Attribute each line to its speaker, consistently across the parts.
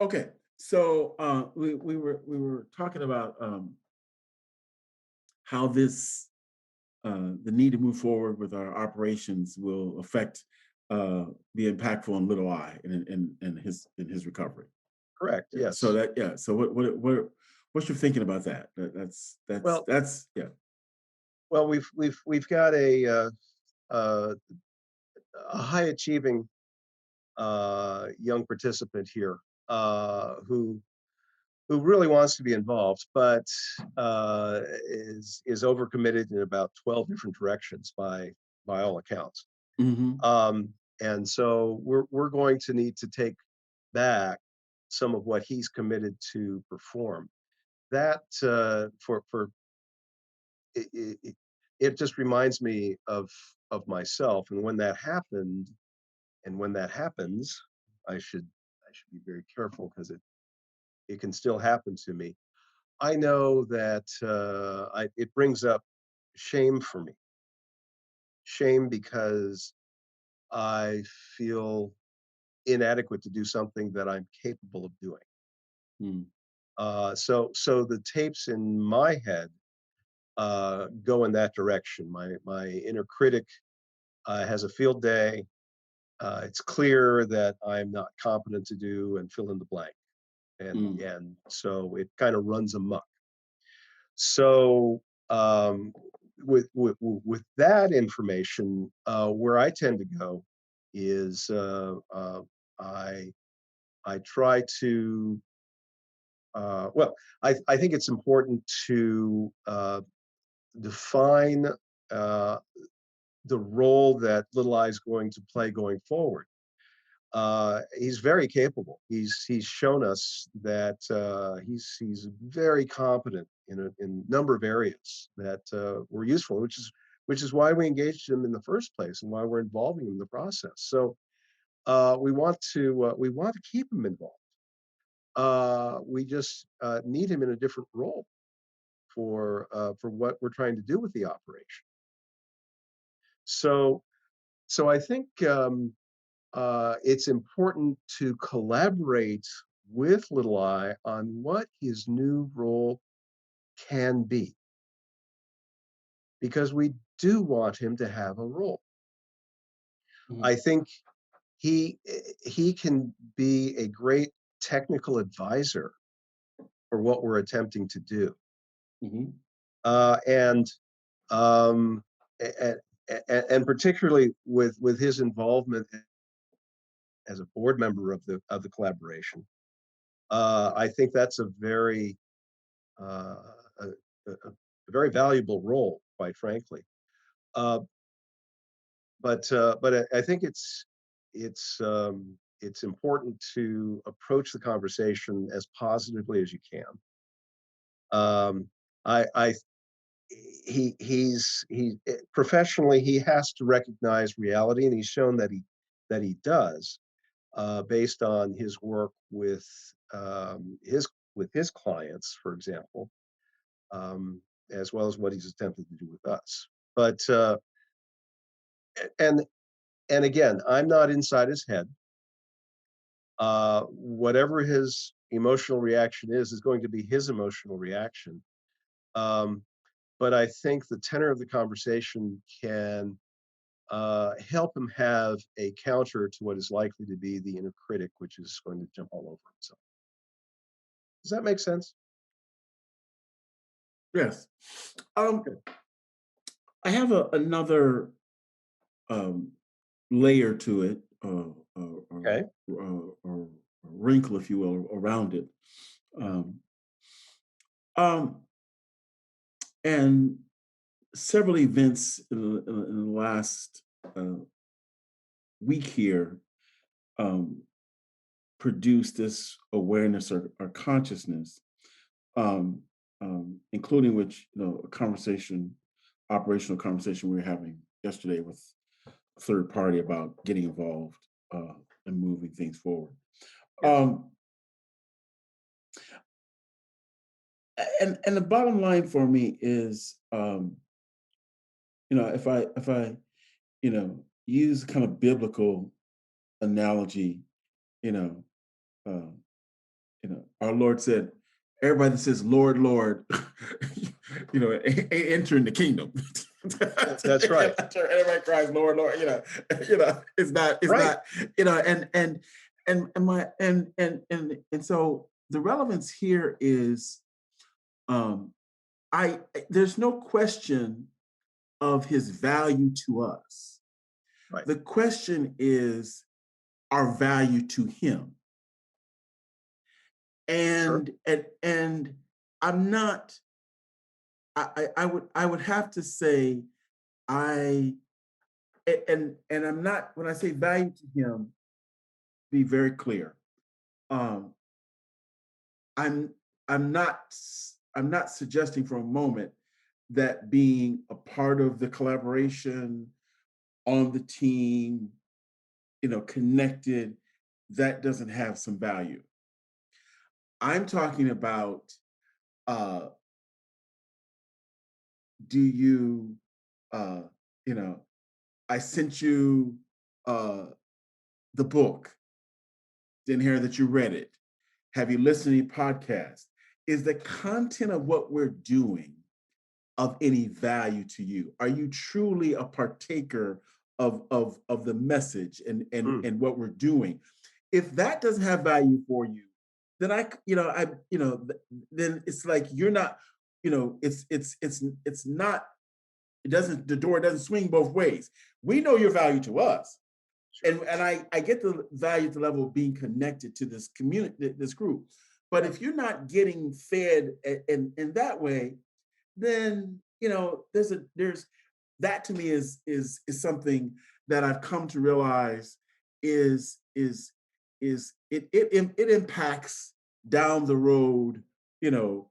Speaker 1: Okay, so we were talking about how this the need to move forward with our operations will affect be impactful in Little I in his recovery.
Speaker 2: Correct.
Speaker 1: Yeah. So
Speaker 2: Yes.
Speaker 1: that yeah. So what's your thinking about that?
Speaker 2: Well,
Speaker 1: That's yeah.
Speaker 2: we've got uh, a high achieving young participant here who really wants to be involved, but is overcommitted in about 12 different directions by all accounts.
Speaker 1: Hmm.
Speaker 2: And so we're going to need to take back some of what he's committed to perform. That for it, it just reminds me of myself, and when that happened, and when that happens, I should be very careful because it can still happen to me. I know that it brings up shame for me. Shame because I feel inadequate to do something that I'm capable of doing.
Speaker 1: Mm.
Speaker 2: So the tapes in my head go in that direction. My inner critic has a field day. It's clear that I'm not competent to do and fill in the blank,
Speaker 1: Mm.
Speaker 2: and so it kind of runs amok. So with that information, where I tend to go is I I try to well, I think it's important to define uh, the role that Little Eye is going to play going forward. He's very capable. He's shown us that he's very competent in a number of areas that were useful, which is why we engaged him in the first place and why we're involving him in the process. So we want to keep him involved. We just need him in a different role for what we're trying to do with the operation. So so I think it's important to collaborate with Little Eye on what his new role can be, because we do want him to have a role. I
Speaker 1: Mhm.
Speaker 2: think he can be a great technical advisor for what we're attempting to do,
Speaker 1: Mhm.
Speaker 2: and um, and, and particularly with his involvement as a board member of the collaboration. I think that's uh, a, a very valuable role, quite frankly. Uh, but I think it's important to approach the conversation as positively as you can. I he professionally he has to recognize reality, and he's shown that he does based on his work with his clients, for example, um, as well as what he's attempted to do with us. But and and again, I'm not inside his head. Whatever his emotional reaction is going to be his emotional reaction. Um, but I think the tenor of the conversation can help him have a counter to what is likely to be the inner critic, which is going to jump all over himself. Does that make sense?
Speaker 1: Yes. Um,
Speaker 2: Good.
Speaker 1: I have another um, layer to it,
Speaker 2: Okay.
Speaker 1: or wrinkle, if you will, around it. Um, um, and several events in the last uh, week here um, produced this awareness or consciousness, um, including which a conversation, operational conversation we were having yesterday with a third party about getting involved and moving things forward.
Speaker 2: Yes.
Speaker 1: Um, and the bottom line for me is, if I use kind of biblical analogy, you know, uh, Our Lord said, everybody that says, Lord, Lord, ain't entering the kingdom.
Speaker 2: That's right.
Speaker 1: Everybody cries, Lord, Lord, it's
Speaker 2: Right.
Speaker 1: not, and so the relevance here is, um, there's no question of his value to us.
Speaker 2: Right.
Speaker 1: The question is our value to him.
Speaker 2: Sure.
Speaker 1: And I'm not, I would have to say I and I'm not, when I say value to him, be very clear. Um I'm I'm not suggesting for a moment that being a part of the collaboration on the team, connected, that doesn't have some value. I'm talking about, uh, do you, uh, you know, I sent you uh, the book, didn't hear that you read it. Have you listened to any podcasts? Is the content of what we're doing of any value to you? Are you truly a partaker of the message
Speaker 2: Mm.
Speaker 1: and what we're doing? If that doesn't have value for you, then then it's like you're not, it's not, the door doesn't swing both ways. We know your value to us.
Speaker 2: Sure.
Speaker 1: And I get the value at the level of being connected to this community, this group. But
Speaker 2: Right.
Speaker 1: if you're not getting fed in that way, then there's that, to me, is something that I've come to realize is it impacts down the road, you know,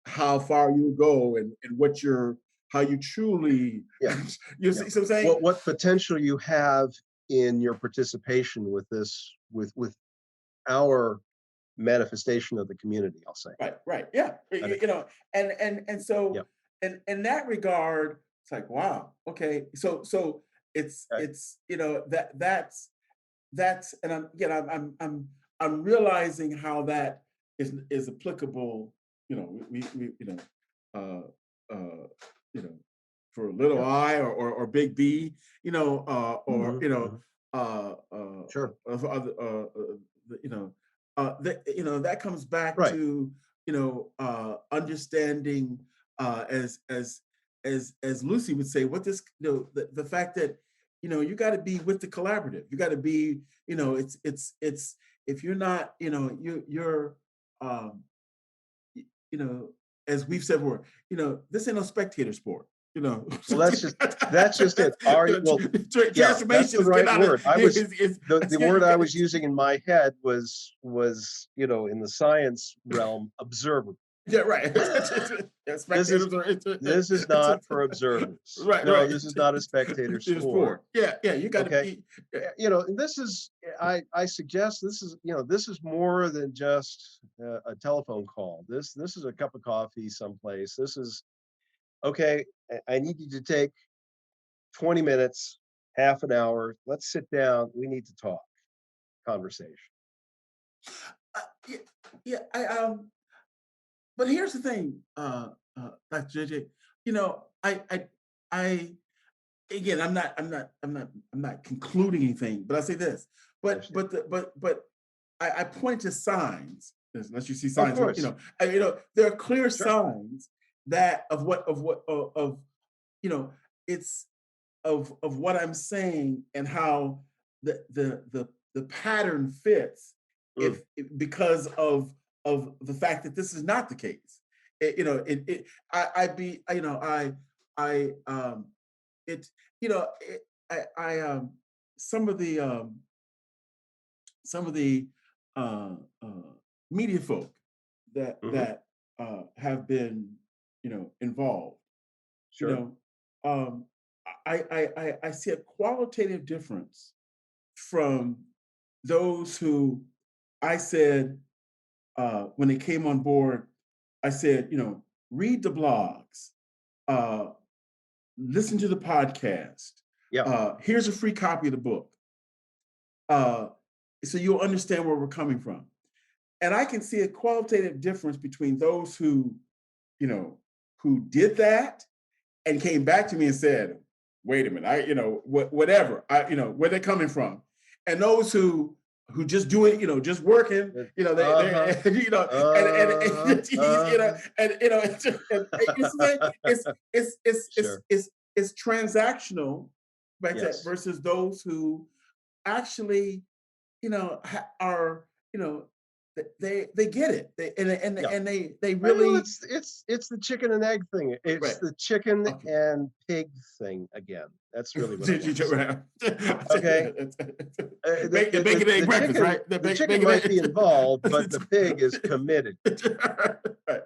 Speaker 1: how far you go and what you're how you truly
Speaker 2: Yeah.
Speaker 1: you
Speaker 2: Yeah.
Speaker 1: see what I'm saying?
Speaker 2: What potential you have in your participation with this, with our manifestation of the community, I'll say.
Speaker 1: Right, right. Yeah.
Speaker 2: I think.
Speaker 1: And
Speaker 2: Yeah.
Speaker 1: so in that regard, it's like, wow, okay. So
Speaker 2: Okay.
Speaker 1: it's that's and I'm realizing how that is applicable, we uh you know for little
Speaker 2: Yeah.
Speaker 1: I or big B, or
Speaker 2: Mhm, mhm. Sure.
Speaker 1: you know that comes back
Speaker 2: Right.
Speaker 1: to understanding, as Lucy would say, what this the fact that you got to be with the collaborative. You got to be, it's if you're not, you're um you know as we've said before, this ain't no spectator sport, you know.
Speaker 2: Well, that's just it. Are you, well, yeah, that's
Speaker 1: Transformation
Speaker 2: the
Speaker 1: is getting
Speaker 2: right
Speaker 1: out of
Speaker 2: word. I was
Speaker 1: it's
Speaker 2: the word
Speaker 1: getting
Speaker 2: I was using in my head was, in the science realm, observer.
Speaker 1: yeah, right. Yeah,
Speaker 2: This is
Speaker 1: spectators are
Speaker 2: this is
Speaker 1: it's
Speaker 2: not for observers.
Speaker 1: right,
Speaker 2: No,
Speaker 1: right.
Speaker 2: this is not a spectator
Speaker 1: It's
Speaker 2: sport.
Speaker 1: sport. Yeah, yeah. You got to
Speaker 2: Okay.
Speaker 1: be. Yeah,
Speaker 2: And this is, I suggest this is, this is more than just a telephone call. This is a cup of coffee someplace. This is, okay. I need you to take 20 minutes, half an hour. Let's sit down. We need to talk. Conversation.
Speaker 1: yeah, yeah. But here's the thing, Dr. JJ. You know, I again, I'm not concluding anything, but I say this.
Speaker 2: I
Speaker 1: But
Speaker 2: understand.
Speaker 1: I point to signs. Unless you see
Speaker 2: Of
Speaker 1: signs,
Speaker 2: course.
Speaker 1: there are clear
Speaker 2: Sure.
Speaker 1: signs that of you know it's of what I'm saying and how the pattern fits,
Speaker 2: Mm.
Speaker 1: because of the fact that this is not the case. I'd be, I it it, I some of the some of the uh, uh, media folk
Speaker 2: Hmm.
Speaker 1: that have been involved, you
Speaker 2: Sure.
Speaker 1: know um, I see a qualitative difference from those who I said, when they came on board, I said, read the blogs, uh, listen to the podcast.
Speaker 2: Yeah.
Speaker 1: Here's a free copy of the book, uh, so you'll understand where we're coming from. and I can see a qualitative difference between those who, you know, who did that and came back to me and said, "Wait a minute, whatever, where they're coming from," and those who just do it, just working,
Speaker 2: Uh-huh, uh-huh.
Speaker 1: it's like
Speaker 2: Sure.
Speaker 1: it's transactional, right?
Speaker 2: Yes.
Speaker 1: Versus those who actually, are, they get it,
Speaker 2: Yeah.
Speaker 1: and they
Speaker 2: I know
Speaker 1: really,
Speaker 2: it's the chicken and egg thing. It's
Speaker 1: right.
Speaker 2: the chicken
Speaker 1: Okay.
Speaker 2: and pig thing again. That's really what I
Speaker 1: Did
Speaker 2: want
Speaker 1: you
Speaker 2: to say.
Speaker 1: right.
Speaker 2: Okay?
Speaker 1: The bacon egg breakfast, right?
Speaker 2: The chicken
Speaker 1: Bacon
Speaker 2: might be
Speaker 1: egg.
Speaker 2: involved, but the pig is committed
Speaker 1: Right,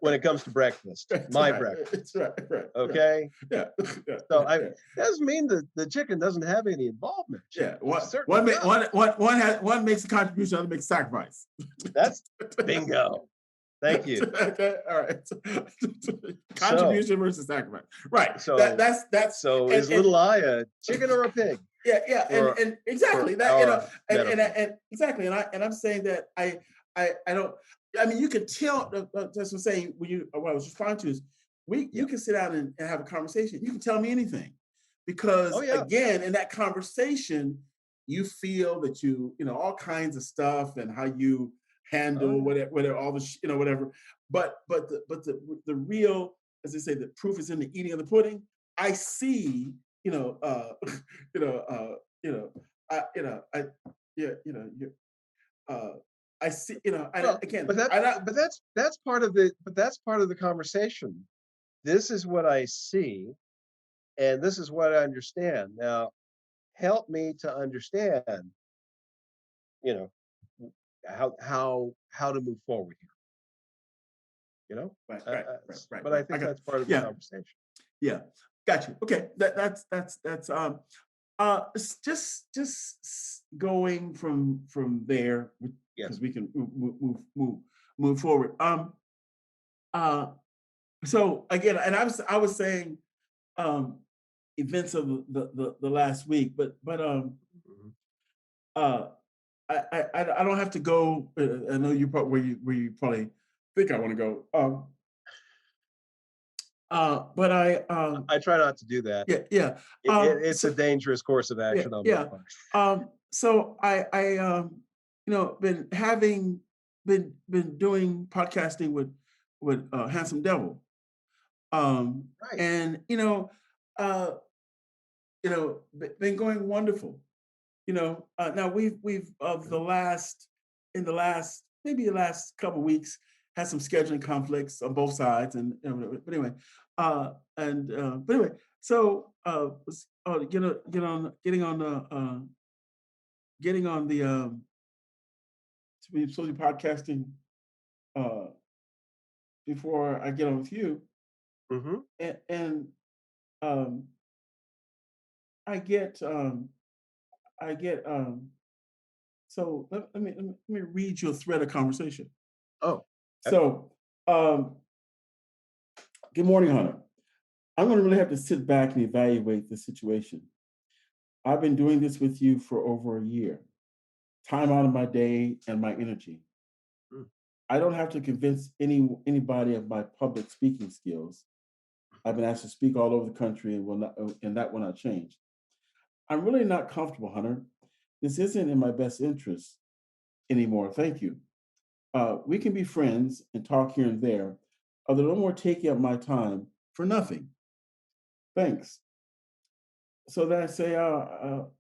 Speaker 2: when it comes to breakfast,
Speaker 1: that's
Speaker 2: my
Speaker 1: right. It's
Speaker 2: breakfast,
Speaker 1: right, right, right.
Speaker 2: okay?
Speaker 1: Yeah, yeah,
Speaker 2: So
Speaker 1: yeah,
Speaker 2: I
Speaker 1: yeah.
Speaker 2: doesn't mean that the chicken doesn't have any involvement.
Speaker 1: Yeah,
Speaker 2: She certainly
Speaker 1: one makes a contribution, other makes a sacrifice.
Speaker 2: That's bingo. Thank you.
Speaker 1: Okay, all right.
Speaker 2: So
Speaker 1: Contribution versus sacrifice. Right.
Speaker 2: so
Speaker 1: That's
Speaker 2: so
Speaker 1: and
Speaker 2: is little I a chicken or a pig
Speaker 1: yeah, yeah,
Speaker 2: for
Speaker 1: and exactly that,
Speaker 2: our metaphor?
Speaker 1: and exactly, and I'm saying that I don't. I mean, you can tell. That's what I'm saying. What I was responding to is, you
Speaker 2: Yeah.
Speaker 1: can sit down and have a conversation. You can tell me anything,
Speaker 2: Oh,
Speaker 1: because
Speaker 2: yeah.
Speaker 1: again, in that conversation, you feel that all kinds of stuff and how you
Speaker 2: Oh,
Speaker 1: handle
Speaker 2: yeah.
Speaker 1: whatever all the whatever. But the real, as they say, the proof is in the eating of the pudding. I see, you know, you know, you know, I, yeah, uh, I see,
Speaker 2: Well,
Speaker 1: again,
Speaker 2: but that
Speaker 1: I not,
Speaker 2: that's part of that's part of the conversation. This is what I see, and this is what I understand. Now, help me to understand, you know, how to move forward here, you know?
Speaker 1: right, right, right, right,
Speaker 2: But I
Speaker 1: right. I
Speaker 2: think
Speaker 1: got,
Speaker 2: that's part of the
Speaker 1: yeah,
Speaker 2: conversation.
Speaker 1: yeah, got you. Okay, that's going from there, because
Speaker 2: Yes.
Speaker 1: we can move forward. Uh, so again, and I was saying, um, events of the last week, but
Speaker 2: Mhm.
Speaker 1: uh, I don't have to go. I know you probably where you probably think I want to go. But
Speaker 2: I try not to do that.
Speaker 1: yeah, yeah. Um,
Speaker 2: It's a
Speaker 1: so
Speaker 2: dangerous course of
Speaker 1: yeah,
Speaker 2: action on my
Speaker 1: yeah.
Speaker 2: part.
Speaker 1: So I been having been doing podcasting with Handsome Devil.
Speaker 2: Right.
Speaker 1: And uh, been going wonderful. Now we've of
Speaker 2: Okay.
Speaker 1: the last in the last maybe the last couple of weeks had some scheduling conflicts on both sides, but anyway, but anyway, so was getting on the to be supposed to be podcasting uh before I get on with you,
Speaker 2: Mhm.
Speaker 1: and um I get um I get so let me read you a thread of conversation.
Speaker 2: Oh, okay.
Speaker 1: So, um, good morning, Hunter. I'm going to really have to sit back and evaluate the situation. I've been doing this with you for over a year, time out of my day and my energy.
Speaker 2: Mm,
Speaker 1: I don't have to convince anybody of my public speaking skills. I've been asked to speak all over the country, and that will not change. I'm really not comfortable, Hunter. This isn't in my best interest anymore. Thank you. We can be friends and talk here and there, although no more taking up my time for nothing. Thanks. So then I say,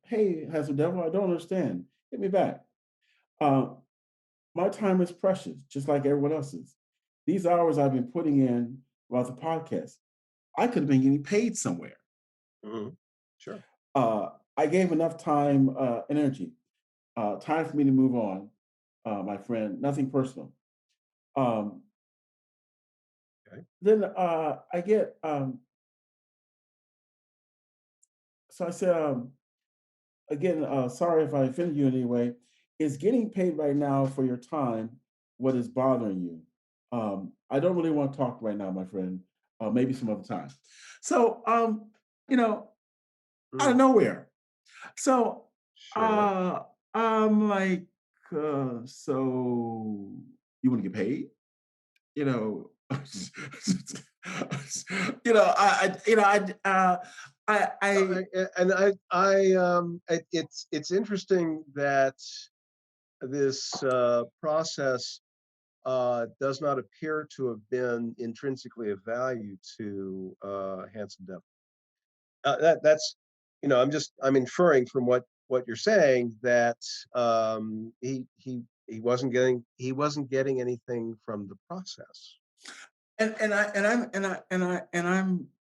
Speaker 1: hey, has the devil, I don't understand. Hit me back. Uh, my time is precious, just like everyone else's. These hours I've been putting in about the podcast, I could have been getting paid somewhere.
Speaker 2: mhm. Sure.
Speaker 1: Uh, I gave enough time, energy, time for me to move on, my friend, nothing personal. Um,
Speaker 2: Okay.
Speaker 1: then I get, so I said, again, sorry if I offended you in any way. Is getting paid right now for your time what is bothering you? I don't really want to talk right now, my friend. Maybe some other time. So, you know, out of
Speaker 2: Mm,
Speaker 1: nowhere. So,
Speaker 2: sure.
Speaker 1: uh, I'm like, so you want to get paid? You know, I
Speaker 2: It's interesting that this process does not appear to have been intrinsically of value to Hanson Devil. That's I'm inferring from what you're saying that he wasn't getting anything from the process.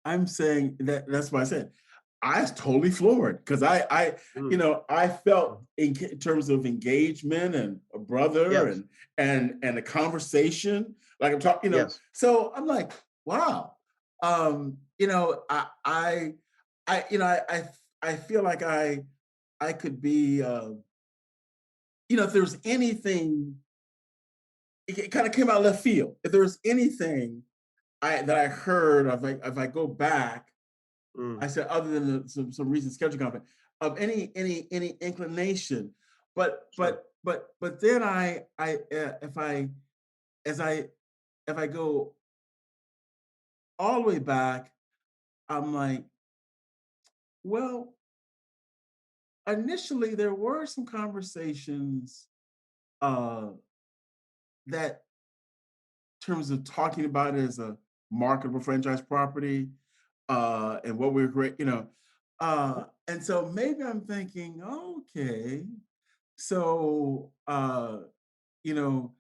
Speaker 1: I'm saying that's why I said I was totally floored because
Speaker 2: Mm,
Speaker 1: I felt
Speaker 2: mhm.
Speaker 1: in terms of engagement and a brother
Speaker 2: Yes,
Speaker 1: and a conversation like I'm talking,
Speaker 2: yes,
Speaker 1: so I'm like, wow. I feel like I could be, if there was anything, it kind of came out of left field. If there was anything that I heard, if I go back,
Speaker 2: mm,
Speaker 1: I said other than some recent schedule conflict of any inclination,
Speaker 2: sure.
Speaker 1: but then if I as I if I go all the way back, I'm like, well, initially there were some conversations uh that in terms of talking about it as a marketable franchise property, and what we're great, and so maybe I'm thinking, okay, so you know,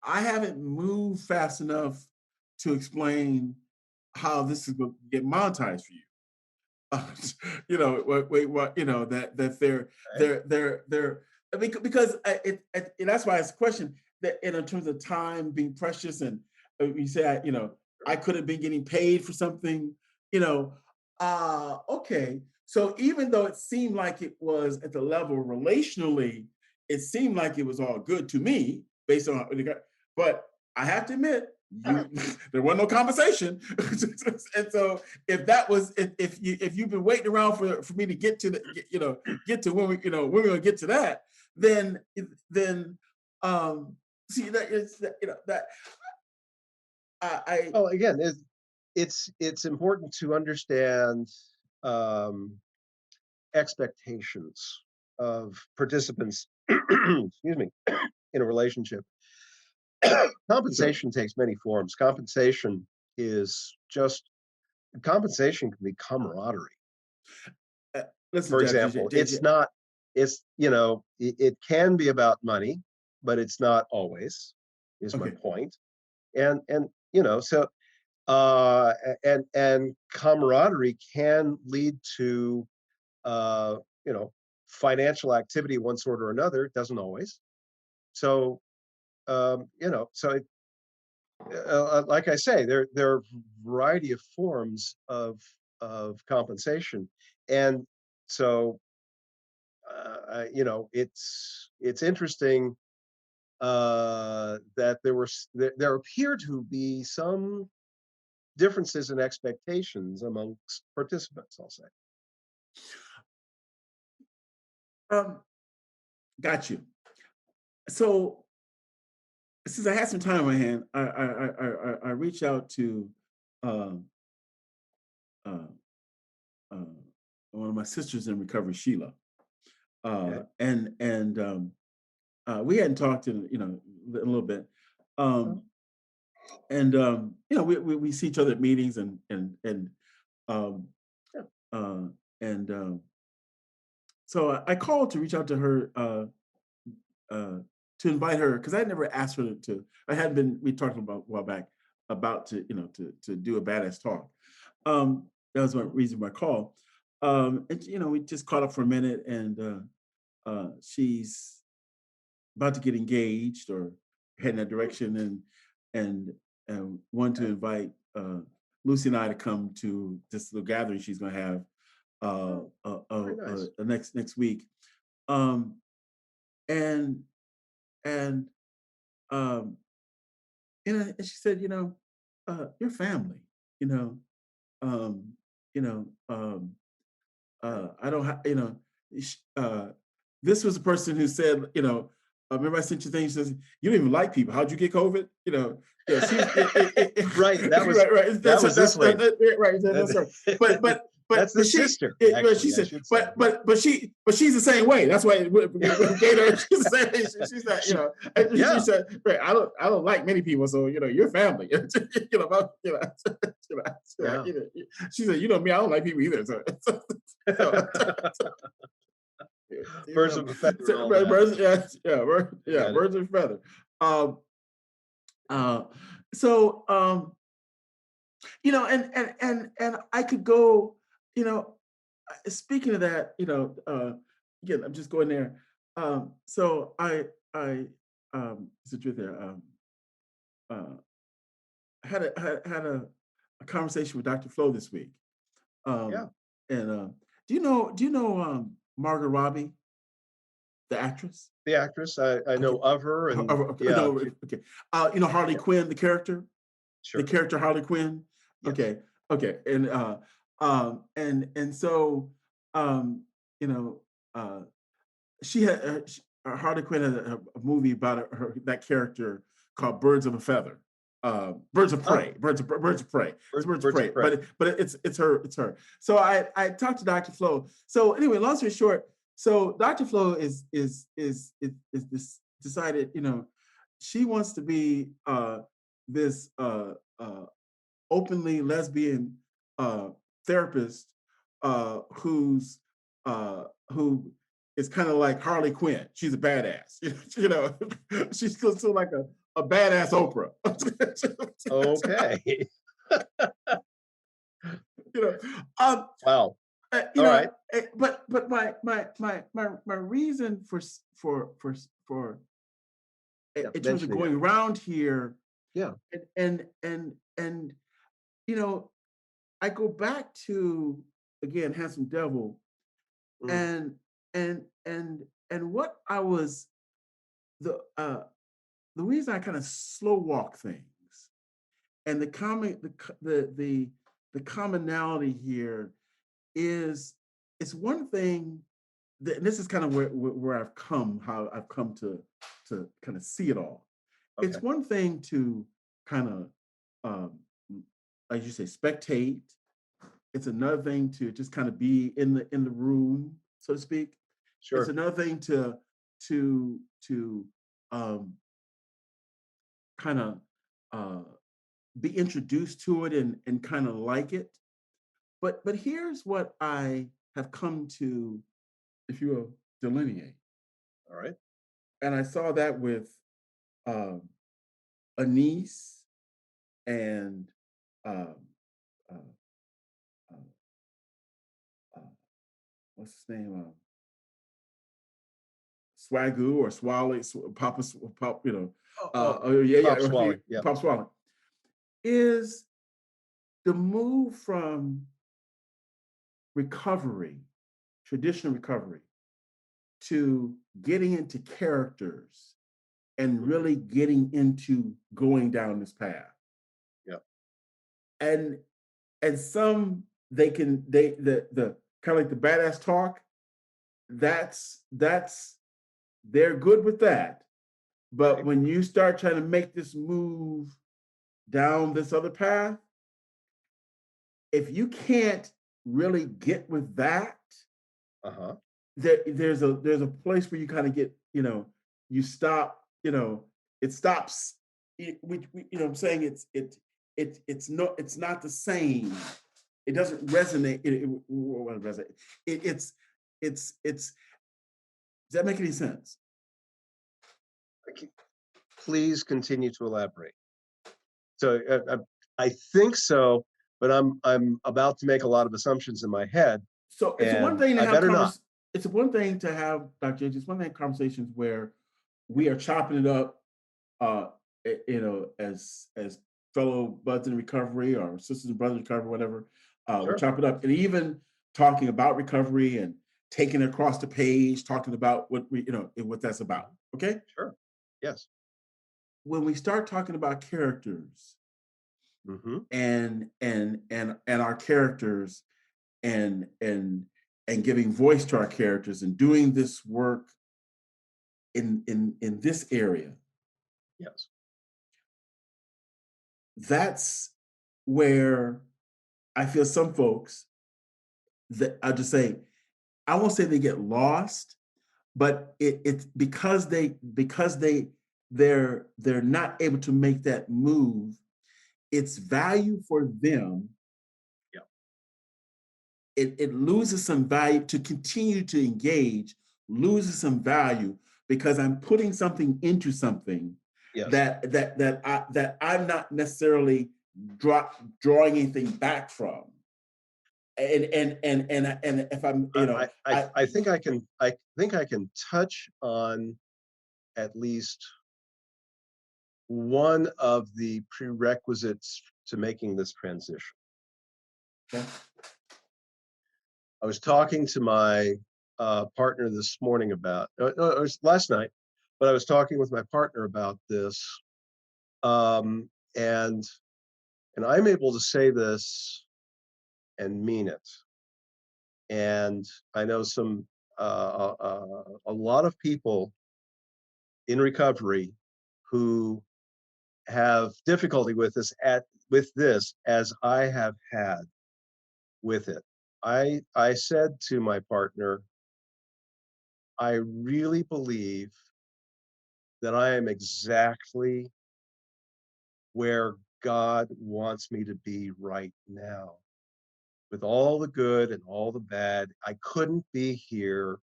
Speaker 1: I haven't moved fast enough to explain how this is going to get monetized for you. Uh, wait, what? That
Speaker 2: Okay.
Speaker 1: they're. I mean, because and that's why it's a question that in terms of time being precious, and you say, I could have been getting paid for something, you know. Okay, so even though it seemed like it was at the level relationally, it seemed like it was all good to me based on, but I have to admit, you there was no conversation, and so if you've been waiting around for me to get to get to when when we're gonna get to that, then then see that it's that I
Speaker 2: Well, again, it's important to understand um, expectations of participants. Excuse me, in a relationship.
Speaker 1: sure.
Speaker 2: Compensation takes many forms. Compensation can be camaraderie.
Speaker 1: uh, Listen,
Speaker 2: For
Speaker 1: Jeff,
Speaker 2: example, it's not. It can be about money, but it's not always. Is my
Speaker 1: okay.
Speaker 2: point. And so and camaraderie can lead to uh, you know financial activity of one sort or another. It doesn't always. So like I say, there are a variety of forms of compensation, and so it's interesting that there appear to be some differences in expectations amongst participants. I'll say.
Speaker 1: um got you. So since I had some time on my hand, I reached out to um uh, uh one of my sisters in recovery, Sheila,
Speaker 2: Okay.
Speaker 1: we hadn't talked in a little bit,
Speaker 2: Oh,
Speaker 1: um, we see each other at meetings um,
Speaker 2: yeah.
Speaker 1: uh, and so I called to reach out to her, uh, to invite her because I had never asked her to. I had been we talked about a while back about to to do a badass talk. That was my
Speaker 2: Mhm.
Speaker 1: reason my call. And we just caught up for a minute, and she's about to get engaged or head in that
Speaker 2: Hmm.
Speaker 1: direction, and want to
Speaker 2: Okay.
Speaker 1: invite Lucy and I to come to this little gathering she's going to have
Speaker 2: Oh, very nice.
Speaker 1: next week. Um, and and um, and she said, your family, you know, um, you know, um,
Speaker 2: Okay.
Speaker 1: I don't have, sh- this was a person who said, remember I sent you things. She says, "You don't even like people. How'd you get COVID?" She's
Speaker 2: Right, that was
Speaker 1: right, right.
Speaker 2: that was this lady.
Speaker 1: Right. That's
Speaker 2: That
Speaker 1: right. But
Speaker 2: that's the
Speaker 1: she,
Speaker 2: sister,
Speaker 1: she
Speaker 2: actually, I
Speaker 1: said,
Speaker 2: should say, yeah.
Speaker 1: but she's the same way. That's why we gave her. She's the same. She's not.
Speaker 2: She
Speaker 1: She
Speaker 2: yeah,
Speaker 1: said, right, I don't like many people, so your family.
Speaker 2: yeah.
Speaker 1: She said, me, I don't like people either. So
Speaker 2: Birds of a feather and
Speaker 1: so,
Speaker 2: all that.
Speaker 1: yeah,
Speaker 2: Got it.
Speaker 1: birds of a feather. Um, uh, so and I could go, you know, speaking of that, again, I'm just going there. So I is the truth there. Uh, had a conversation with Dr. Flo this week.
Speaker 2: Yeah,
Speaker 1: Um, and do you know Margaret Robbie, the actress?
Speaker 2: the actress, I
Speaker 1: Okay.
Speaker 2: know of her, and
Speaker 1: Okay,
Speaker 2: yeah,
Speaker 1: no,
Speaker 2: she
Speaker 1: okay. Harley
Speaker 2: yeah,
Speaker 1: Quinn, the
Speaker 2: sure.
Speaker 1: character Harley Quinn.
Speaker 2: Yes.
Speaker 1: Okay, okay, and so um, you know, uh, she had Harley Quinn had a movie about that character called Birds of a Feather. Birds of
Speaker 2: Oh,
Speaker 1: Prey, Birds of Prey. It's Birds of
Speaker 2: Birds of
Speaker 1: Prey,
Speaker 2: Prey.
Speaker 1: but it's her. So I talked to Dr. Flo. So anyway, long story short, so Dr. Flo is this decided, she wants to be this openly lesbian uh, therapist who is kind of like Harley Quinn. She's a badass. you know, she's still like a badass Oprah.
Speaker 2: Okay.
Speaker 1: you know, um,
Speaker 2: Wow. All right.
Speaker 1: but my reason for
Speaker 2: Yeah,
Speaker 1: in terms of
Speaker 2: mentioning
Speaker 1: going
Speaker 2: that.
Speaker 1: around here
Speaker 2: Yeah.
Speaker 1: and you know I go back to again Handsome Devil
Speaker 2: Mm,
Speaker 1: and and and and what I was the reason I kind of slow walk things and the common the commonality here is it's one thing that and this is kind of where I've come how I've come to kind of see it all. It's
Speaker 2: okay.
Speaker 1: one thing to kind of um, as you say spectate. It's another thing to just kind of be in the room, so to speak. It's
Speaker 2: Sure.
Speaker 1: another thing to um, kind of uh, be introduced to it and kind of like it. But here's what I have come to, if you will, delineate.
Speaker 2: All right.
Speaker 1: And I saw that with um, Anise and um, uh, uh, uh, what's his name? Swagoo or Swally, Papa, Pop,
Speaker 2: Oh, oh,
Speaker 1: yeah, yeah,
Speaker 2: Pop
Speaker 1: okay,
Speaker 2: Swally. Yeah.
Speaker 1: Pop Swally is the move from recovery, traditional recovery, to getting into characters and
Speaker 2: Mhm.
Speaker 1: really getting into going down this path.
Speaker 2: Yeah.
Speaker 1: And some the kind of like the badass talk, that's they're good with that. But
Speaker 2: Okay.
Speaker 1: when you start trying to make this move down this other path, if you can't really get with that,
Speaker 2: Uh-huh.
Speaker 1: there's a place where you kind of get, you stop, it stops. What I'm saying it's not the same. It doesn't resonate. Well, resonate. It's it's. Does that make any sense?
Speaker 2: Okay. Please continue to elaborate. So, I think so, but I'm about to make a lot of assumptions in my head,
Speaker 1: So it's one
Speaker 2: and
Speaker 1: thing to
Speaker 2: I
Speaker 1: have
Speaker 2: better not.
Speaker 1: It's one thing to have Dr. J. It's one thing conversations where we are chopping it up, uh, as fellow buds in recovery or sisters and brothers in recovery, whatever. We
Speaker 2: Sure.
Speaker 1: chop it up, and even talking about recovery and taking it across the page, talking about what what that's about.
Speaker 2: Mhm.
Speaker 1: Okay,
Speaker 2: Sure. Yes.
Speaker 1: when we start talking about characters
Speaker 2: Mhm.
Speaker 1: and our characters and and giving voice to our characters and doing this work in this area,
Speaker 2: Yes.
Speaker 1: that's where I feel some folks that I just say, I won't say they get lost, but it's because they're not able to make that move. It's value for them.
Speaker 2: Yeah.
Speaker 1: It loses some value to continue to engage, loses some value because I'm putting something into something
Speaker 2: Yes.
Speaker 1: that I'm not necessarily drawing anything back from. And if I'm,
Speaker 2: I think I can touch on at least one of the prerequisites to making this transition.
Speaker 1: okay,
Speaker 2: I was talking to my partner this morning about, no, it was last night, but I was talking with my partner about this, um, and and I'm able to say this and mean it. And I know a lot of people in recovery who have difficulty with this as I have had with it. I said to my partner, I really believe that I am exactly where God wants me to be right now. With all the good and all the bad, I couldn't be here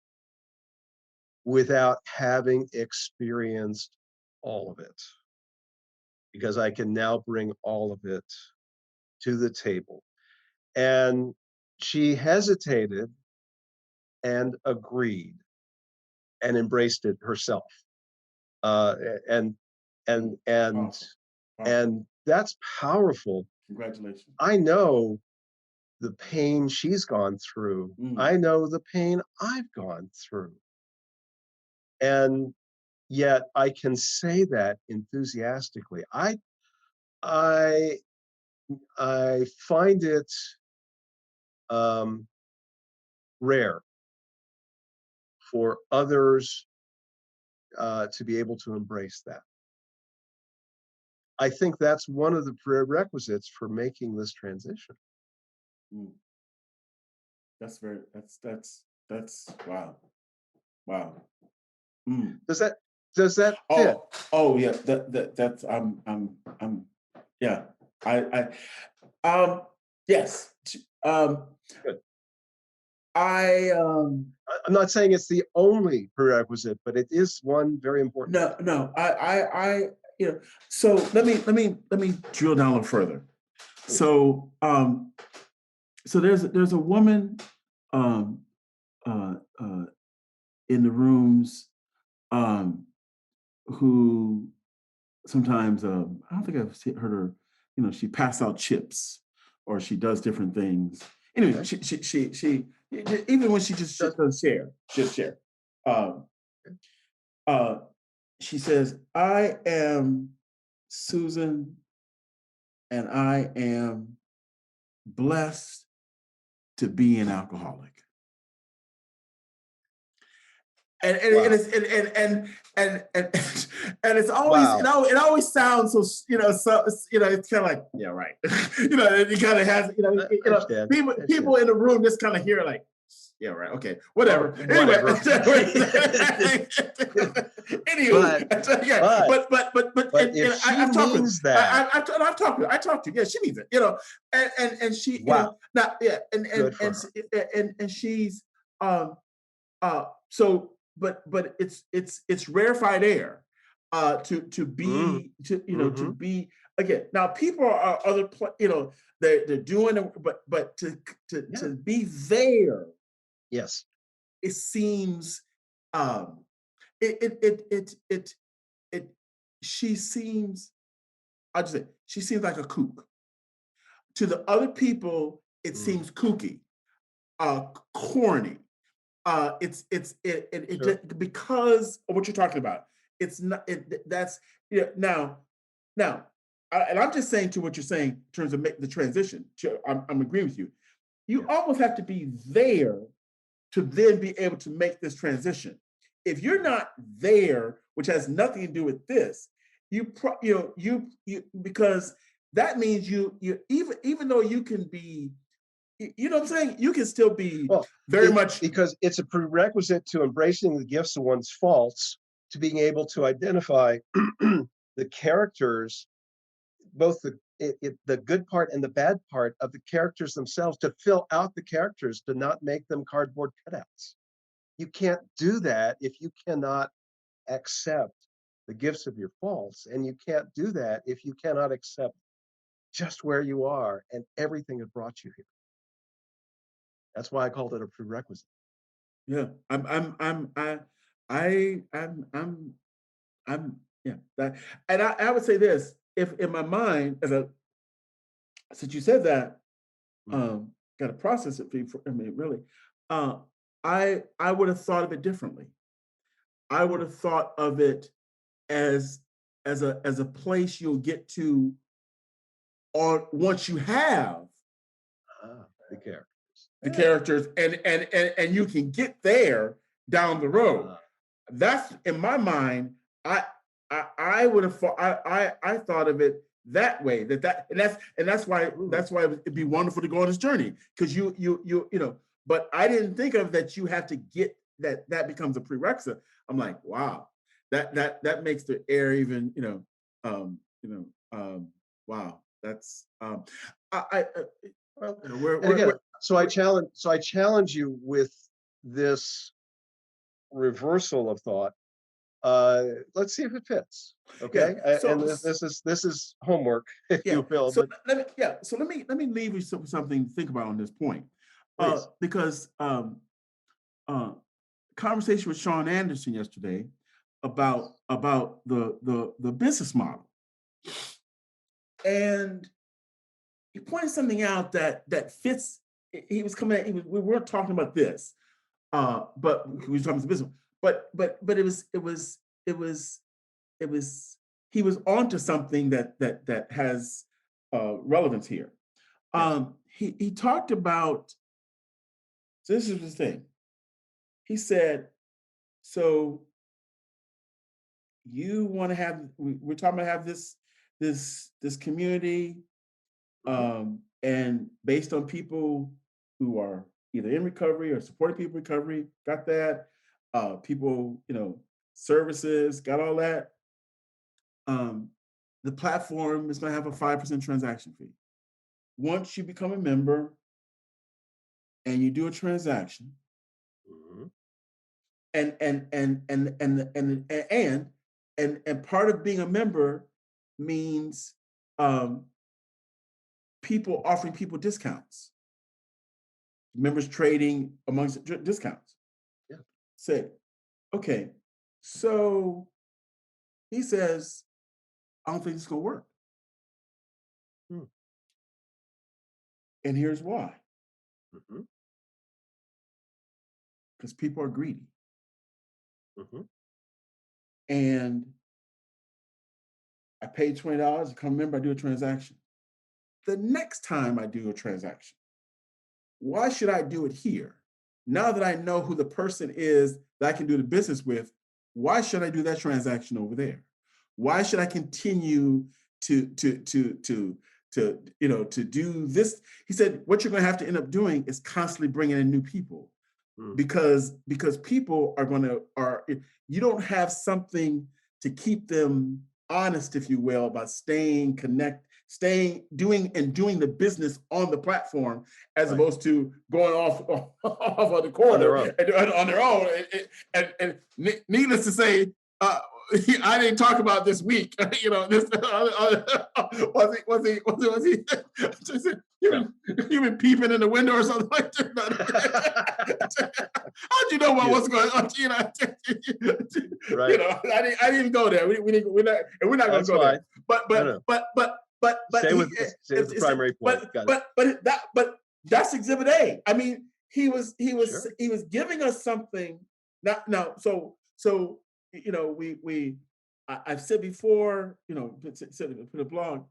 Speaker 2: without having experienced all of it, because I can now bring all of it to the table. And she hesitated and agreed and embraced it herself. Uh, and and and
Speaker 1: powerful, powerful.
Speaker 2: and that's powerful.
Speaker 1: Congratulations.
Speaker 2: I know the pain she's gone through.
Speaker 1: Mm,
Speaker 2: I know the pain I've gone through. And yet I can say that enthusiastically. I I find it um, rare for others to be able to embrace that. I think that's one of the prerequisites for making this transition.
Speaker 1: mm. That's wow, wow. Mm.
Speaker 2: Does that fit?
Speaker 1: Oh yeah, that's yeah. I yes.
Speaker 2: Good. I'm not saying it's the only prerequisite, but it is one very important one.
Speaker 1: No, you know, so let me drill down a little further.
Speaker 2: Please.
Speaker 1: So there's a woman um uh uh in the rooms um who sometimes I don't think heard her, she pass out chips or she does different things. Anyway,
Speaker 2: Okay.
Speaker 1: she even when she just
Speaker 2: Does
Speaker 1: doesn't share, just share. Um, uh, she says, "I am Susan, and I am blessed to be an alcoholic." And
Speaker 2: wow.
Speaker 1: it's and and it's always
Speaker 2: Wow.
Speaker 1: it always sounds so it's kind of like, yeah, right. It kind of has
Speaker 2: I understand. I understand.
Speaker 1: people in the room just kind of hear like, yeah, right, okay,
Speaker 2: Well,
Speaker 1: whatever. Anyway,
Speaker 2: whatever.
Speaker 1: anywho,
Speaker 2: but
Speaker 1: yeah,
Speaker 2: but
Speaker 1: but
Speaker 2: but if she
Speaker 1: I've talked with
Speaker 2: means that,
Speaker 1: I've talked to her. I talked to her. Yeah, she means it. And she
Speaker 2: wow,
Speaker 1: now yeah
Speaker 2: good for her.
Speaker 1: and she's um so but it's rarefied air to
Speaker 2: Mm,
Speaker 1: be to
Speaker 2: hmm.
Speaker 1: be again. Now people are other they're doing it, but
Speaker 2: Yeah.
Speaker 1: to be there,
Speaker 2: Yes.
Speaker 1: it seems um it she seems, I just say she seems like a kook. To the other people, it
Speaker 2: Mm,
Speaker 1: seems kooky, corny. It
Speaker 2: sure.
Speaker 1: just because of what you're talking about. It's not that's now, and I'm just saying to what you're saying in terms of make the transition. I'm agreeing with you. You
Speaker 2: Yeah.
Speaker 1: almost have to be there to then be able to make this transition. If you're not there, which has nothing to do with this, because that means you even though you can be, you know what I'm saying, you can still be
Speaker 2: Well,
Speaker 1: very much.
Speaker 2: because it's a prerequisite to embracing the gifts of one's faults, to being able to identify the characters, both the good part and the bad part of the characters themselves, to fill out the characters, to not make them cardboard cutouts. You can't do that if you cannot accept the gifts of your faults, and you can't do that if you cannot accept just where you are and everything that brought you here. That's why I called it a prerequisite.
Speaker 1: Yeah, yeah, that, and I would say this, if in my mind, since you said that,
Speaker 2: Mhm.
Speaker 1: got to process it before, I mean, really, uh, I would have thought of it differently. I would
Speaker 2: Mm.
Speaker 1: have thought of it as as a place you'll get to, or once you have
Speaker 2: The characters.
Speaker 1: the
Speaker 2: Yeah.
Speaker 1: characters, and you can get there down the road.
Speaker 2: Ah,
Speaker 1: That's in my mind. I would have thought, I thought of it that way. And that's why
Speaker 2: mm,
Speaker 1: it'd be wonderful to go on this journey, because you know. But I didn't think of that. You have to get that becomes a prerequisite. I'm like, wow, that makes the air even, um, you know, wow. That's I
Speaker 2: well, and
Speaker 1: we're
Speaker 2: again, so I challenge you with this reversal of thought. Let's see if it fits.
Speaker 1: yeah.
Speaker 2: Okay,
Speaker 1: So
Speaker 2: and this is homework, if
Speaker 1: yeah.
Speaker 2: you will.
Speaker 1: So
Speaker 2: But
Speaker 1: let me leave you something to think about on this point.
Speaker 2: please,
Speaker 1: Because uh conversation with Sean Anderson yesterday
Speaker 2: yes.
Speaker 1: about the business model. And he pointed something out that fits. He was coming at, we weren't talking about this, but we were talking about the business. But it was it was he was onto something that has relevance here.
Speaker 2: Yes.
Speaker 1: He talked about, so this is the thing. He said, so you want to have, we're talking about have this community,
Speaker 2: Hmm.
Speaker 1: and based on people who are either in recovery or supporting people in recovery, got that. People, services, got all that. Um, the platform is going to have a 5% transaction fee. Once you become a member and you do a transaction,
Speaker 2: Hmm.
Speaker 1: and part of being a member means, um, people offering people discounts, members trading amongst discounts.
Speaker 2: Yeah.
Speaker 1: Say, okay, so he says, I don't think it's going to work.
Speaker 2: Mm.
Speaker 1: And here's why:
Speaker 2: Hmm.
Speaker 1: because people are greedy.
Speaker 2: Hmm.
Speaker 1: And I paid $20 to come member, I do a transaction. The next time I do a transaction, why should I do it here? Now that I know who the person is that I can do the business with, why should I do that transaction over there? Why should I continue to do this? He said, what you're going to have to end up doing is constantly bringing in new people,
Speaker 2: Mm.
Speaker 1: because people are going to are you don't have something to keep them honest, if you will, about staying doing the business on the platform, as
Speaker 2: Right.
Speaker 1: opposed to going off off on the
Speaker 2: On
Speaker 1: corner
Speaker 2: their own.
Speaker 1: and on their own. Needless to say, I didn't talk about this week. This was he
Speaker 2: No.
Speaker 1: you been peeping in the window or something like that? How'd you know about
Speaker 2: You.
Speaker 1: what's going on?
Speaker 2: Right.
Speaker 1: I didn't go there. We're not going to
Speaker 2: That's
Speaker 1: go there.
Speaker 2: fine.
Speaker 1: But
Speaker 2: No,
Speaker 1: but
Speaker 2: no.
Speaker 1: but but but
Speaker 2: Stay
Speaker 1: he
Speaker 2: with stay with the primary point. Got it.
Speaker 1: but that's Exhibit A. I mean, he was he was
Speaker 2: Sure.
Speaker 1: he was giving us something. Now, so I've said before, put a blog,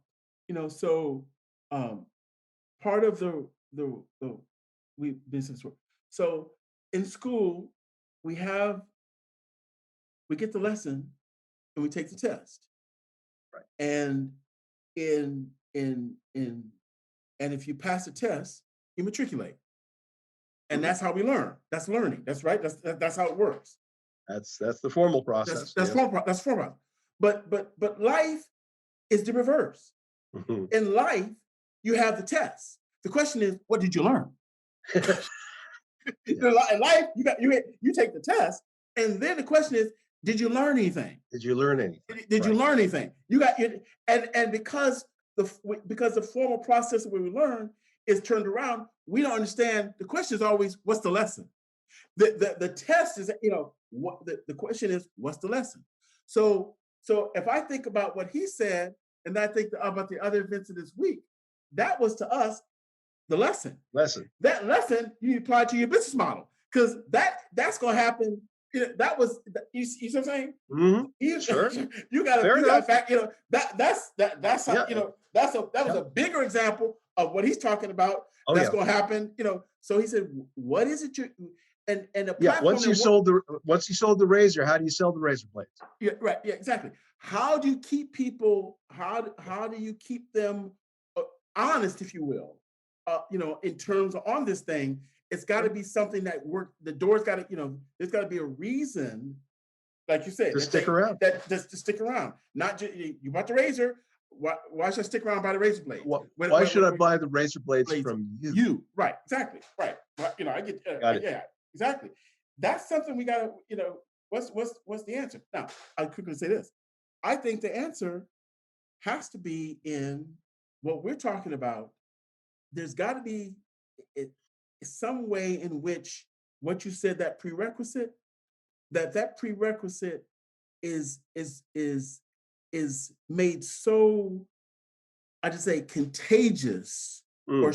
Speaker 1: so, um, part of the we business work. So in school, we have we get the lesson and we take the test.
Speaker 2: Right.
Speaker 1: And in and if you pass the test, you matriculate. And
Speaker 2: Mhm.
Speaker 1: that's how we learn. That's learning. That's right. That's how it works.
Speaker 2: That's the formal process. Yes.
Speaker 1: That's formal. But life is the reverse.
Speaker 2: Mhm.
Speaker 1: In life, you have the test. The question is, what did you learn?
Speaker 2: Yes.
Speaker 1: In life, you take the test, and then the question is, did you learn anything?
Speaker 2: Did you learn anything?
Speaker 1: Did you
Speaker 2: Right.
Speaker 1: learn anything? You got it, and because the formal process that we learn is turned around, we don't understand. The question is always, what's the lesson? The test is, what the question is, what's the lesson? So if I think about what he said, and I think about the other events of this week, that was to us the lesson.
Speaker 2: Lesson.
Speaker 1: That lesson you apply to your business model, because that's going to happen. That was you see what I'm saying?
Speaker 2: Mhm.
Speaker 1: You
Speaker 2: Sure. Fair
Speaker 1: you got
Speaker 2: enough.
Speaker 1: fact, that's how,
Speaker 2: Yeah.
Speaker 1: that was
Speaker 2: Yeah.
Speaker 1: a bigger example of what he's talking about.
Speaker 2: Oh,
Speaker 1: That's
Speaker 2: yeah.
Speaker 1: going to happen. So he said, what is it you and the
Speaker 2: Yeah.
Speaker 1: platform that
Speaker 2: Once you sold the razor, how do you sell the razor blades?
Speaker 1: yeah, right, yeah, exactly. How do you keep people? How do you keep them uh, honest, if you will? In terms of on this thing, it's got to
Speaker 2: Sure.
Speaker 1: be something that work. The door's got to, there's got to be a reason, like you said,
Speaker 2: To
Speaker 1: that
Speaker 2: stick around.
Speaker 1: just to stick around. Not just you bought the razor. Why should I stick around by the razor blades?
Speaker 2: Why should I
Speaker 1: When
Speaker 2: buy the razor blades
Speaker 1: blades
Speaker 2: from you?
Speaker 1: you right, exactly, right. Well, I get
Speaker 2: Got it.
Speaker 1: yeah, exactly. That's something we got to what's the answer now. I quickly say this. I think the answer has to be in what we're talking about. There's got to be it, some way in which what you said, that prerequisite, that prerequisite is made so, I just say, contagious, or
Speaker 2: Mm.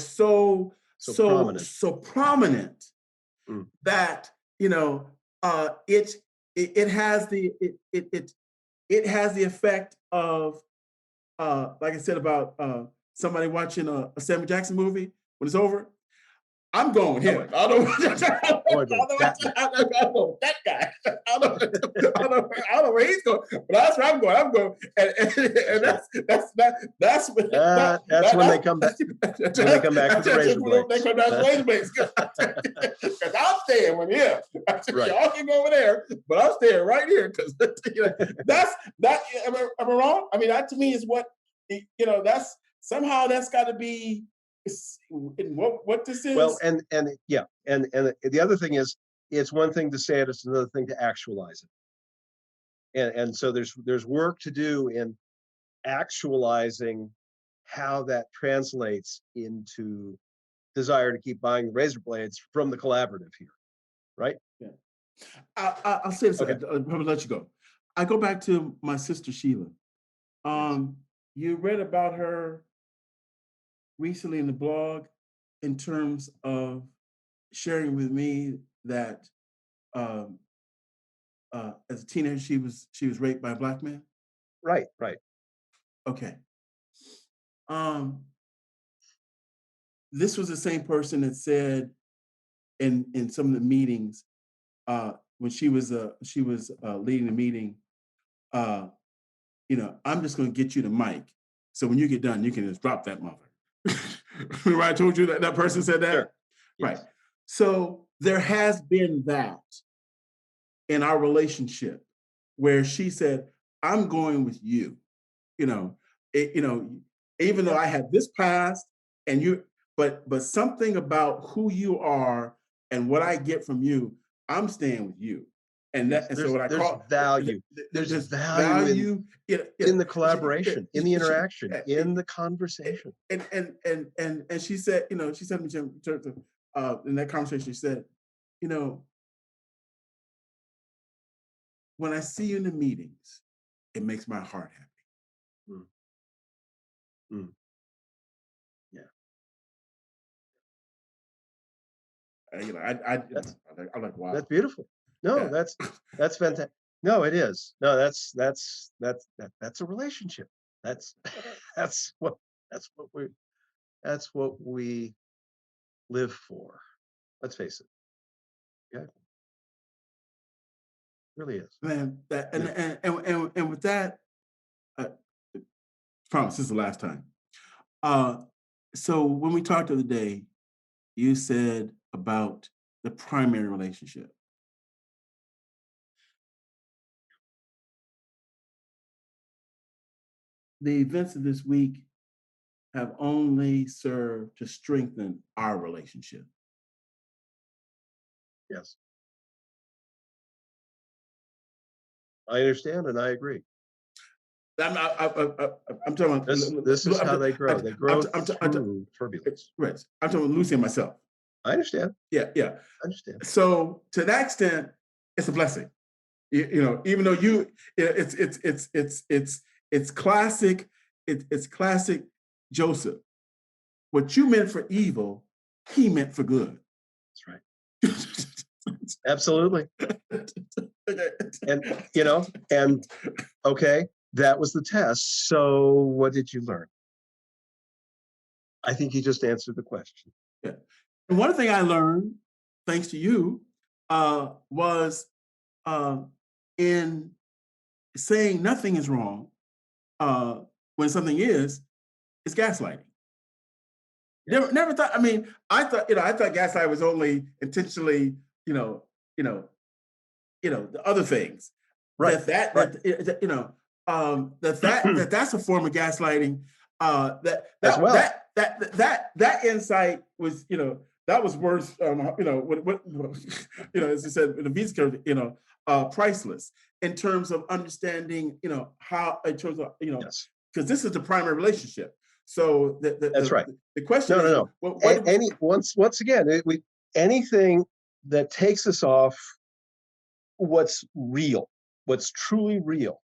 Speaker 2: So prominent.
Speaker 1: so prominent,
Speaker 2: Mm.
Speaker 1: that it has it has the effect of, like I said about somebody watching a Samuel Jackson movie. When it's over, I'm going
Speaker 2: Oh,
Speaker 1: here. I don't know.
Speaker 2: oh, I go that way.
Speaker 1: I don't know that guy. I don't know where he's going, but that's where I'm going. I'm going, and
Speaker 2: That's right.
Speaker 1: that's what
Speaker 2: That's when they come back. When they come back to the razor
Speaker 1: they
Speaker 2: blades.
Speaker 1: come down to the razor blades. Because I'm staying with him.
Speaker 2: Right.
Speaker 1: Y'all can go over there, but I'm staying right here because that's that. Am I wrong? I mean, that to me is what That's somehow that's got to be in what this
Speaker 2: Well,
Speaker 1: is.
Speaker 2: and yeah, and the other thing is, it's one thing to say it, it's another thing to actualize it. And so there's work to do in actualizing how that translates into desire to keep buying the razor blades from the collaborative here, right?
Speaker 1: Yeah. I'll say this.
Speaker 2: Okay.
Speaker 1: I'll probably let you go. I go back to my sister Sheila.
Speaker 2: Yes.
Speaker 1: Um, you read about her recently in the blog, in terms of sharing with me that um, as a teenager she was raped by a black man.
Speaker 2: Right, right.
Speaker 1: Okay. Um, this was the same person that said in some of the meetings, when she was leading the meeting, uh, I'm just going to get you the mic. So when you get done, you can just drop that mother. Remember I told you that person said
Speaker 2: Sure.
Speaker 1: that? Right.
Speaker 2: Yes.
Speaker 1: So there has been that in our relationship where she said, I'm going with you. You know, it, you know, even though
Speaker 2: Yeah.
Speaker 1: I had this past and you, but something about who you are and what I get from you, I'm staying with you.
Speaker 2: Yes.
Speaker 1: And so what I
Speaker 2: There's
Speaker 1: call
Speaker 2: value. There's
Speaker 1: this
Speaker 2: value
Speaker 1: value,
Speaker 2: in the collaboration, in the interaction, in the
Speaker 1: eh,
Speaker 2: conversation.
Speaker 1: and she said, she said to me, Jim, in that conversation, she said, you know, when I see you in the meetings, it makes my heart happy.
Speaker 2: Mm, mm, yeah. That's
Speaker 1: I'm like,
Speaker 2: that's
Speaker 1: wow,
Speaker 2: beautiful. No,
Speaker 1: that,
Speaker 2: that's fantastic. No, it is. No, that's a relationship. That's that's what that's what we that's what we live for. Let's face it. Yeah, really is.
Speaker 1: Man, that
Speaker 2: Yeah.
Speaker 1: and with that, I promise this is the last time. Uh, so when we talked the other day, you said about the primary relationship. The events of this week have only served to strengthen our relationship.
Speaker 2: Yes. I understand and I agree.
Speaker 1: I'm talking
Speaker 2: This is how they grow. They grow
Speaker 1: I'm
Speaker 2: through turbulence.
Speaker 1: right. I'm talking about Lucy and myself.
Speaker 2: I understand.
Speaker 1: Yeah, yeah.
Speaker 2: I understand.
Speaker 1: So to that extent, it's a blessing. Even though it's classic, it's classic Joseph. What you meant for evil, he meant for good.
Speaker 2: That's right. Absolutely. And and okay, that was the test. So what did you learn? I think you just answered the question.
Speaker 1: Yeah. And one thing I learned, thanks to you, was uh, in saying nothing is wrong uh, when something is gaslighting. Never thought. I mean, I thought gaslight was only intentionally, you know, you know, the other things.
Speaker 2: Right. Right.
Speaker 1: That's a form of gaslighting.
Speaker 2: As well.
Speaker 1: That insight was, that was worth, as I said, the Beats character, priceless in terms of understanding, how, in terms of,
Speaker 2: Yes.
Speaker 1: because this is the primary relationship. So
Speaker 2: That's right.
Speaker 1: the question
Speaker 2: No,
Speaker 1: is,
Speaker 2: no, no. Once again, anything that takes us off what's real, what's truly real,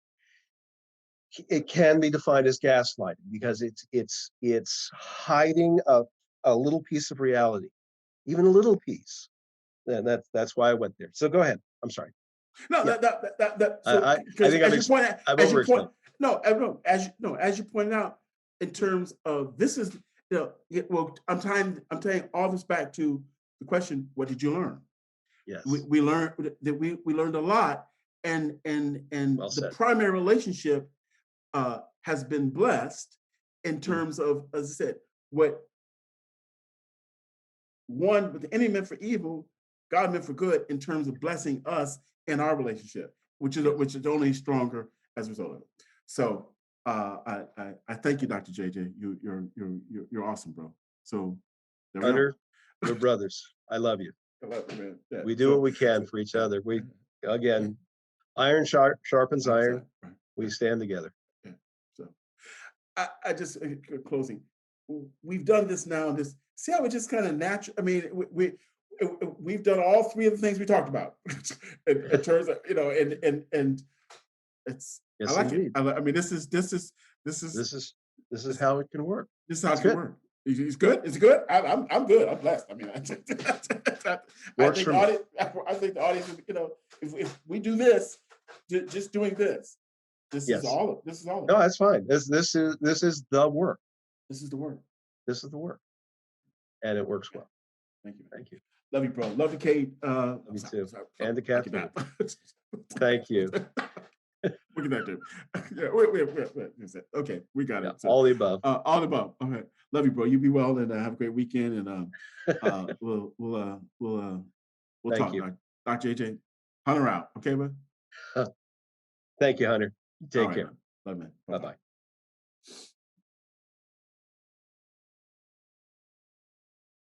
Speaker 2: it can be defined as gaslighting because it's hiding a little piece of reality, even a little piece. And that's why I went there. So go ahead. I'm sorry.
Speaker 1: no,
Speaker 2: Yeah.
Speaker 1: so
Speaker 2: I
Speaker 1: because
Speaker 2: think
Speaker 1: as you point out,
Speaker 2: I've
Speaker 1: as you point,
Speaker 2: overexplained.
Speaker 1: no, no, as you pointed out, in terms of this is, well, I'm tying all this back to the question: what did you learn? We,
Speaker 2: Yes.
Speaker 1: we learned that we learned a lot, and
Speaker 2: Well
Speaker 1: the
Speaker 2: said.
Speaker 1: primary relationship has been blessed in
Speaker 2: Mm.
Speaker 1: terms of, as I said, what one, but the enemy meant for evil, God meant for good in terms of blessing us in our relationship,
Speaker 2: Yes.
Speaker 1: which is only stronger as a result of it. So I thank you, Dr. JJ. You're awesome, bro. So there we go.
Speaker 2: Hunter, we're brothers. I love you.
Speaker 1: I love it, man. Yeah.
Speaker 2: We do what we can for each other. Again, iron sharpens iron.
Speaker 1: Right.
Speaker 2: We stand together.
Speaker 1: Yeah. So I just closing. We've done this now. This see how it just kind of natural. I mean, we've done all three of the things we talked about in terms of, and it's, I
Speaker 2: Yes,
Speaker 1: like it.
Speaker 2: indeed.
Speaker 1: I mean, this
Speaker 2: This is how it can work.
Speaker 1: is how
Speaker 2: It's
Speaker 1: it can
Speaker 2: good.
Speaker 1: work. It's good. It's good. I'm good. I'm blessed. I mean, I
Speaker 2: Works
Speaker 1: think
Speaker 2: for
Speaker 1: the
Speaker 2: me.
Speaker 1: audience. I think the audience. If we do this, just doing this,
Speaker 2: Yes.
Speaker 1: this is all of
Speaker 2: No,
Speaker 1: it.
Speaker 2: that's fine. This is the work.
Speaker 1: This is the work.
Speaker 2: This is the work. And it works well.
Speaker 1: Thank you.
Speaker 2: Thank you.
Speaker 1: Love you, bro. Love you, Kate.
Speaker 2: Love you too. And the cat
Speaker 1: Knock it
Speaker 2: food.
Speaker 1: down.
Speaker 2: Thank you.
Speaker 1: What can I do? Yeah, wait. Okay, we got
Speaker 2: Yeah,
Speaker 1: it. So,
Speaker 2: all the above.
Speaker 1: all above. All right. Love you, bro. You be well and have a great weekend. And we'll
Speaker 2: Thank
Speaker 1: talk.
Speaker 2: you.
Speaker 1: Dr. AJ, Hunter out. Okay, man.
Speaker 2: Thank you, Hunter.
Speaker 1: All
Speaker 2: Take
Speaker 1: right,
Speaker 2: care.
Speaker 1: man. Love you, man.
Speaker 2: Bye
Speaker 1: Bye-bye.
Speaker 2: bye.